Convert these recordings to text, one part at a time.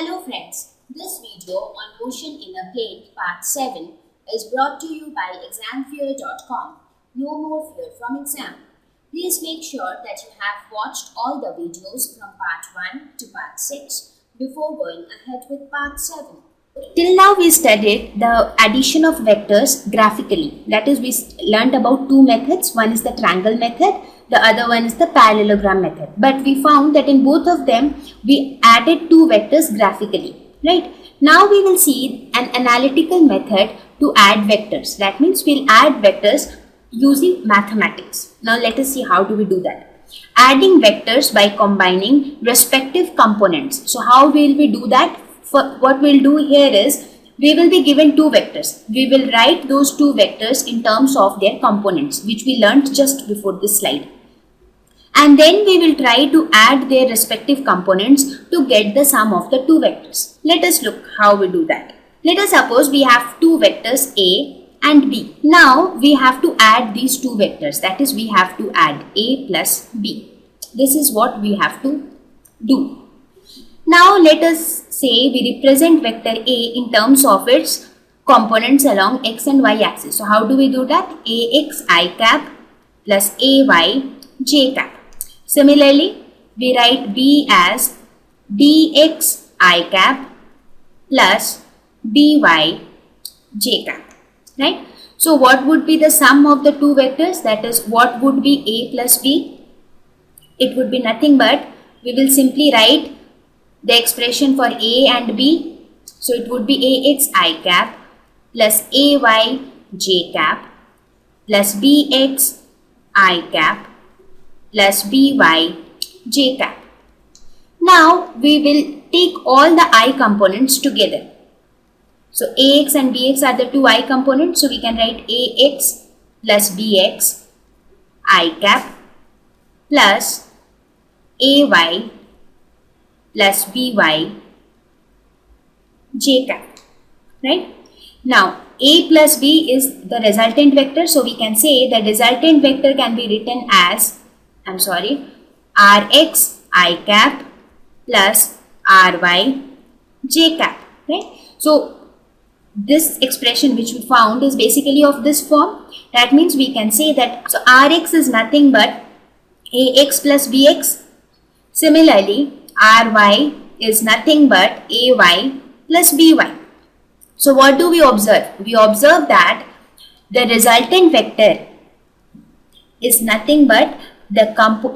Hello friends, this video on motion in a plane part 7 is brought to you by examfear.com. No more fear from exam. Please make sure that you have watched all the videos from part 1 to part 6 before going ahead with part 7. Till now we studied the addition of vectors graphically. That is, we learned about two methods. One is the triangle method, the other one is the parallelogram method. But we found that in both of them we added two vectors graphically. Right? Now we will see an analytical method to add vectors. That means we'll add vectors using mathematics. Now let us see how do we do that. Adding vectors by combining respective components. So how will we do that? What we'll do here is, we will be given two vectors. We will write those two vectors in terms of their components, which we learnt just before this slide. And then we will try to add their respective components to get the sum of the two vectors. Let us look how we do that. Let us suppose we have two vectors A and B. Now we have to add these two vectors. That is, we have to add A plus B. This is what we have to do. Now let us say we represent vector A in terms of its components along x and y axis. So how do we do that? Ax I cap plus Ay j cap. Similarly, we write B as dx I cap plus dy j cap. Right? So what would be the sum of the two vectors? That is, what would be A plus B? It would be nothing but, we will simply write the expression for A and B. So it would be Ax I cap plus Ay j cap plus Bx I cap plus By j cap. Now we will take all the I components together. So Ax and Bx are the two I components. So we can write Ax plus Bx I cap plus Ay plus By j cap. Right? Now A plus B is the resultant vector. So we can say the resultant vector can be written as, Rx I cap plus Ry j cap. Right? So this expression which we found is basically of this form. That means we can say that, so Rx is nothing but Ax plus Bx. Similarly, Ry is nothing but Ay plus By. So what do we observe? We observe that the resultant vector is nothing but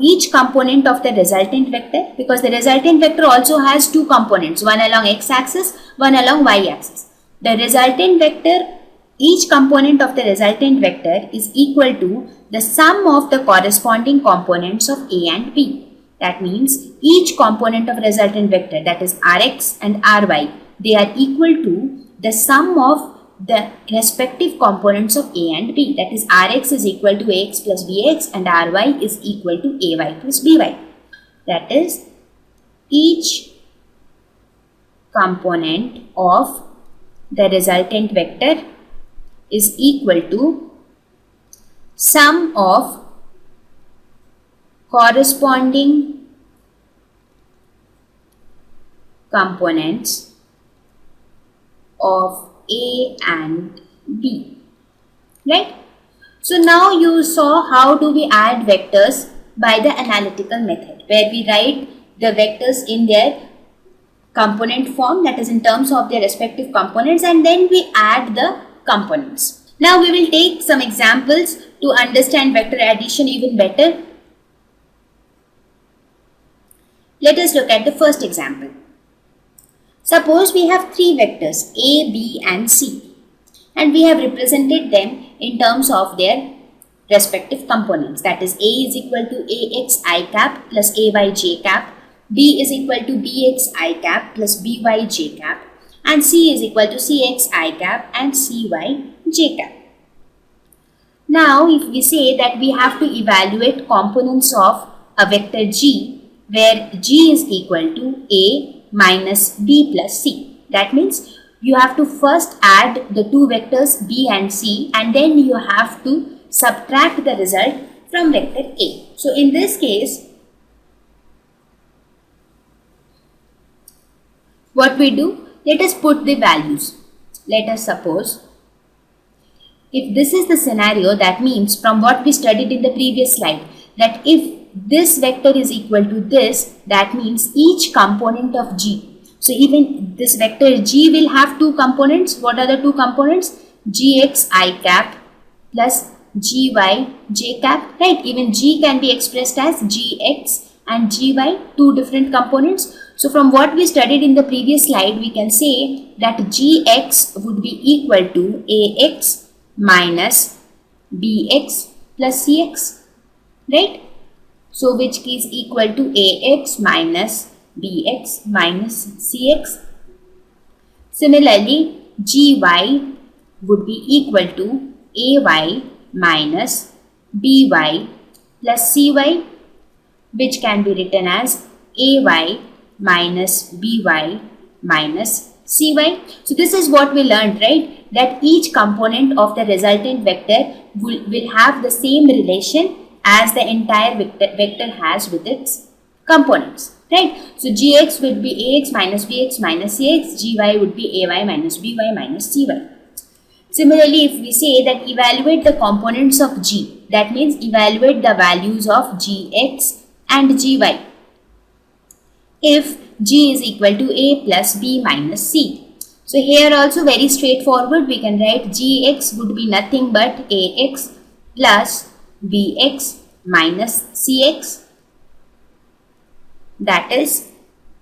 each component of the resultant vector, because the resultant vector also has two components, one along x-axis, one along y-axis. The resultant vector, each component of the resultant vector is equal to the sum of the corresponding components of A and B. That means each component of resultant vector, that is Rx and Ry, they are equal to the sum of the respective components of A and B. That is, Rx is equal to Ax plus Bx and Ry is equal to Ay plus By. That is, each component of the resultant vector is equal to sum of corresponding components of A and B. Right? So now you saw how do we add vectors by the analytical method, where we write the vectors in their component form, that is in terms of their respective components, and then we add the components. Now we will take some examples to understand vector addition even better. Let us look at the first example. Suppose we have three vectors A, B and C, and we have represented them in terms of their respective components. That is, A is equal to Ax I cap plus Ay j cap, B is equal to Bx I cap plus By j cap, and C is equal to Cx I cap and Cy j cap. Now if we say that we have to evaluate components of a vector G, where G is equal to A minus B plus C. That means you have to first add the two vectors B and C, and then you have to subtract the result from vector A. So in this case, What we do? Let us put the values. Let us suppose, if this is the scenario, that means from what we studied in the previous slide, that if this vector is equal to this, that means each component of G. So even this vector G will have two components. What are the two components? Gx I cap plus Gy j cap, right? Even G can be expressed as Gx and Gy, two different components. So from what we studied in the previous slide, we can say that Gx would be equal to Ax minus bx plus cx, right? So which is equal to ax minus bx minus cx. Similarly, gy would be equal to ay minus by plus cy, which can be written as ay minus by minus cy. So this is what we learned, right? That each component of the resultant vector will have the same relation as the entire vector has with its components, right? So gx would be ax minus bx minus cx, gy would be ay minus by minus cy. Similarly, if we say that evaluate the components of G, that means evaluate the values of Gx and Gy. If G is equal to A plus B minus C. So here also very straightforward, we can write Gx would be nothing but Ax plus Bx minus Cx, that is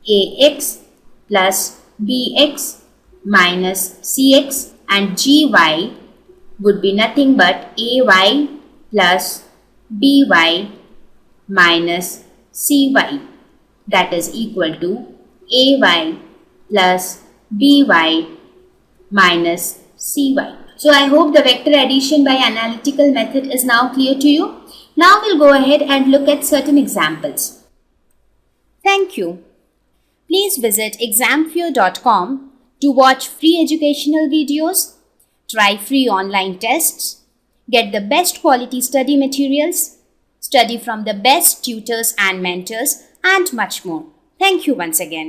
Ax plus Bx minus Cx, and Gy would be nothing but Ay plus By minus Cy, that is equal to Ay plus By minus Cy. So I hope the vector addition by analytical method is now clear to you. Now we'll go ahead and look at certain examples. Thank you. Please visit examfear.com to watch free educational videos, try free online tests, get the best quality study materials, study from the best tutors and mentors, and much more. Thank you once again.